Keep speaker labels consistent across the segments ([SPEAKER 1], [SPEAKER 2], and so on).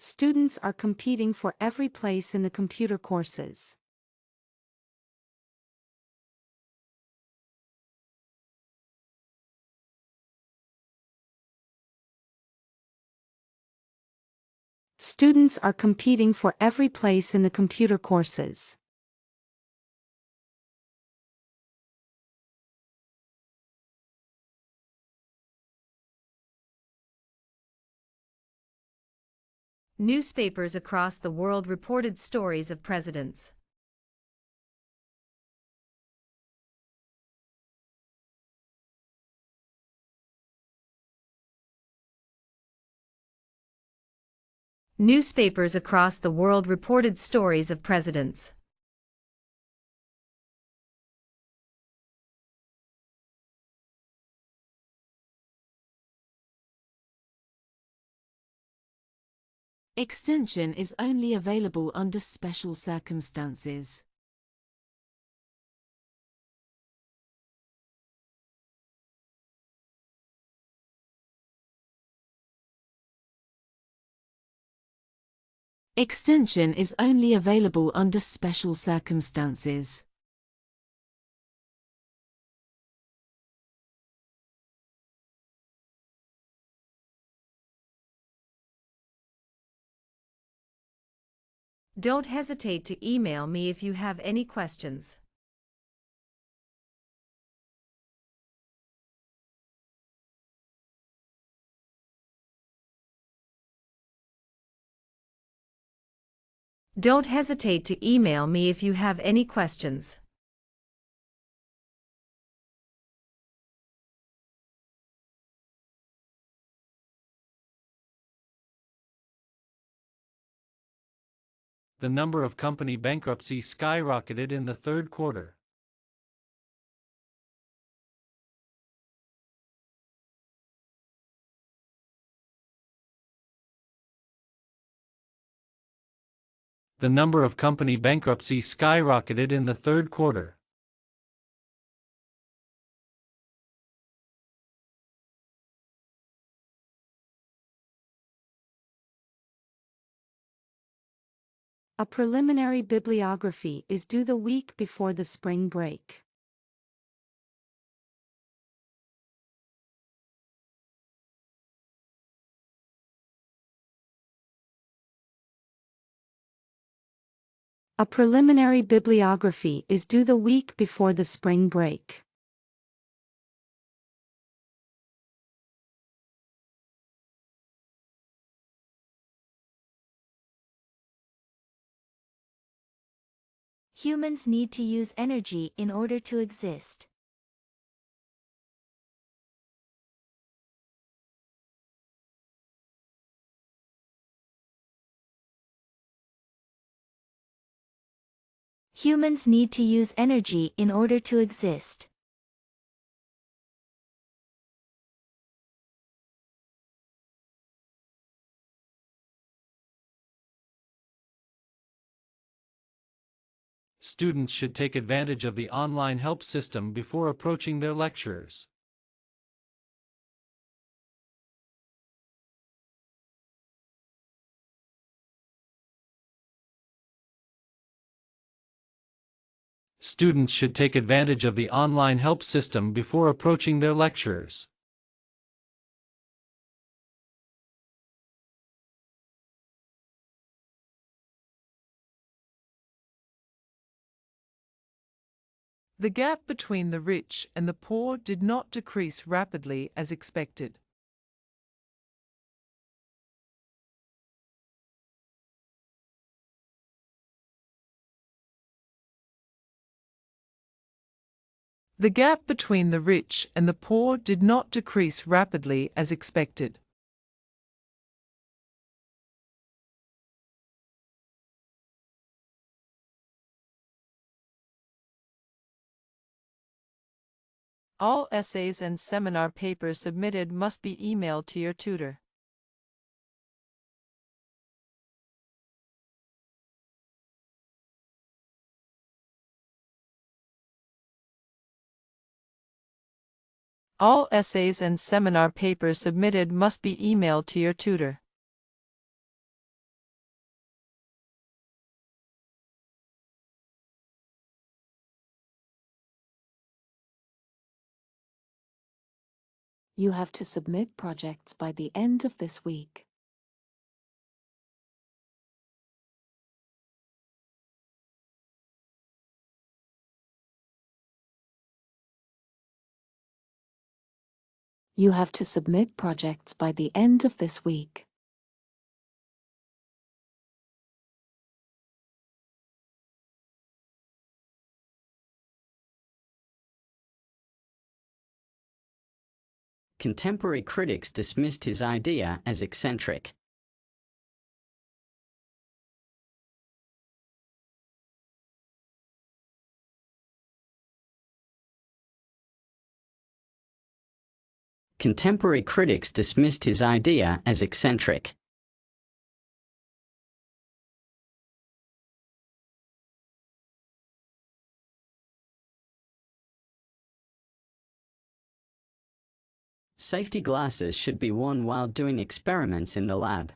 [SPEAKER 1] Students are competing for every place in the computer courses. Students are competing for every place in the computer courses.
[SPEAKER 2] Newspapers across the world reported stories of presidents. Newspapers across the world reported stories of presidents.
[SPEAKER 3] Extension is only available under special circumstances. Extension is only available under special circumstances.
[SPEAKER 2] Don't hesitate to email me if you have any questions. Don't hesitate to email me if you have any questions.
[SPEAKER 4] The number of company bankruptcies skyrocketed in the third quarter. The number of company bankruptcies skyrocketed in the third quarter.
[SPEAKER 1] A preliminary bibliography is due the week before the spring break. A preliminary bibliography is due the week before the spring break.
[SPEAKER 5] Humans need to use energy in order to exist. Humans need to use energy in order to exist.
[SPEAKER 4] Students should take advantage of the online help system before approaching their lecturers. Students should take advantage of the online help system before approaching their lecturers.
[SPEAKER 6] The gap between the rich and the poor did not decrease rapidly as expected. The gap between the rich and the poor did not decrease rapidly as expected. All essays and seminar papers submitted must be emailed to your tutor. All essays and seminar papers submitted must be emailed to your tutor.
[SPEAKER 3] You have to submit projects by the end of this week. You have to submit projects by the end of this week.
[SPEAKER 7] Contemporary critics dismissed his idea as eccentric. Contemporary critics dismissed his idea as eccentric. Safety glasses should be worn while doing experiments in the lab.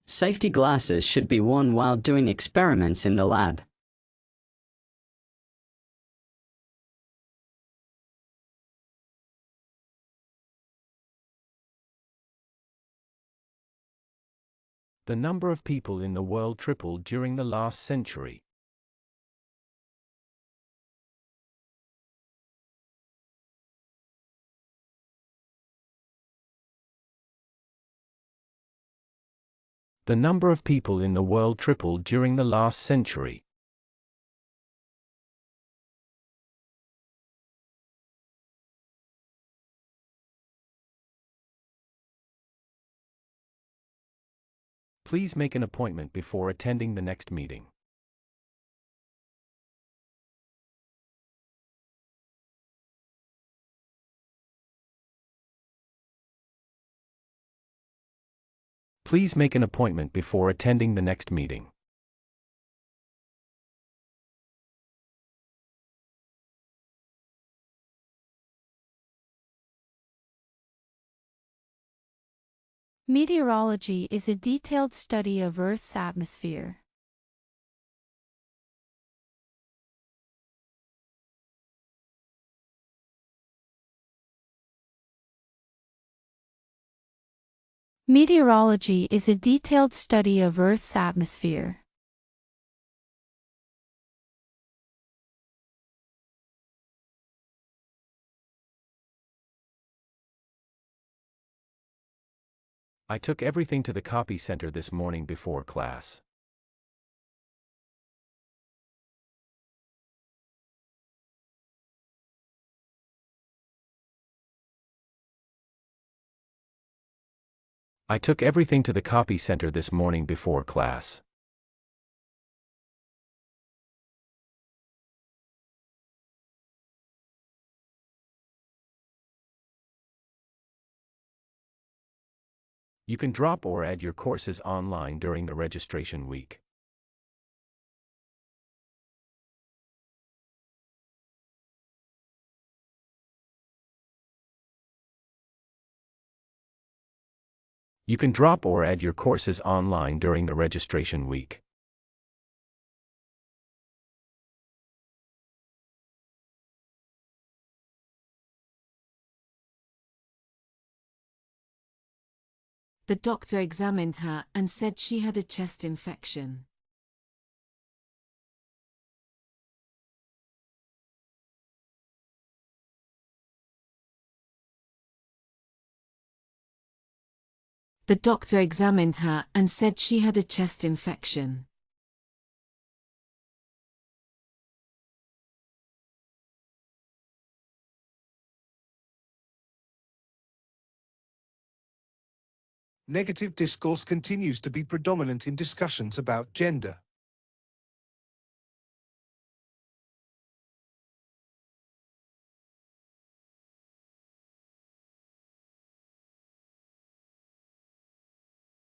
[SPEAKER 7] Safety glasses should be worn while doing experiments in the lab.
[SPEAKER 8] The number of people in the world tripled during the last century. The number of people in the world tripled during the last century. Please make an appointment before attending the next meeting. Please make an appointment before attending the next meeting.
[SPEAKER 1] Meteorology is a detailed study of Earth's atmosphere. Meteorology is a detailed study of Earth's atmosphere.
[SPEAKER 8] I took everything to the copy center this morning before class. I took everything to the copy center this morning before class. You can drop or add your courses online during the registration week. You can drop or add your courses online during the registration week.
[SPEAKER 3] The doctor examined her and said she had a chest infection. The doctor examined her and said she had a chest infection.
[SPEAKER 9] Negative discourse continues to be predominant in discussions about gender.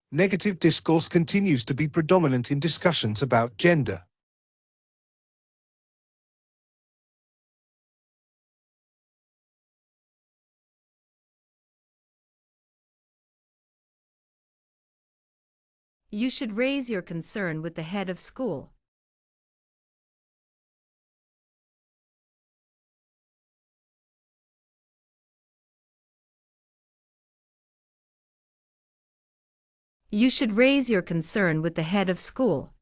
[SPEAKER 9] Negative discourse continues to be predominant in discussions about gender.
[SPEAKER 2] You should raise your concern with the head of school. You should raise your concern with the head of school.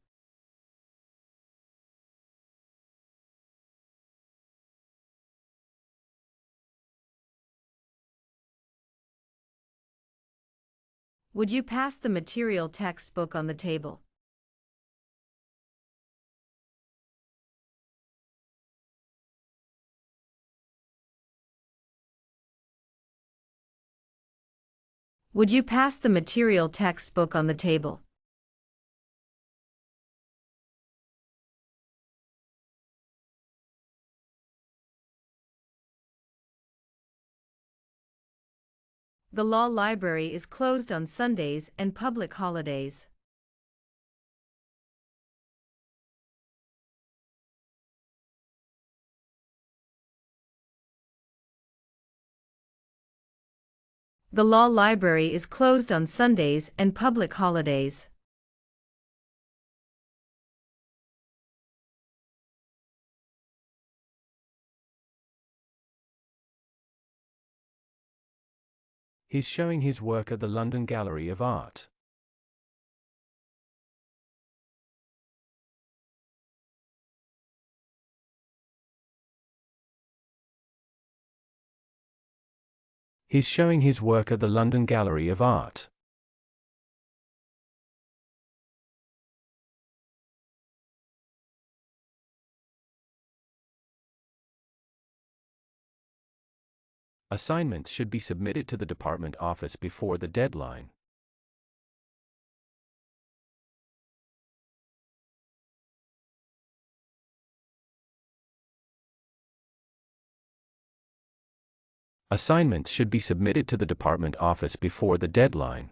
[SPEAKER 2] Would you pass the material textbook on the table? Would you pass the material textbook on the table? The law library is closed on Sundays and public holidays. The law library is closed on Sundays and public holidays.
[SPEAKER 8] He's showing his work at the London Gallery of Art. He's showing his work at the London Gallery of Art. Assignments should be submitted to the department office before the deadline. Assignments should be submitted to the department office before the deadline.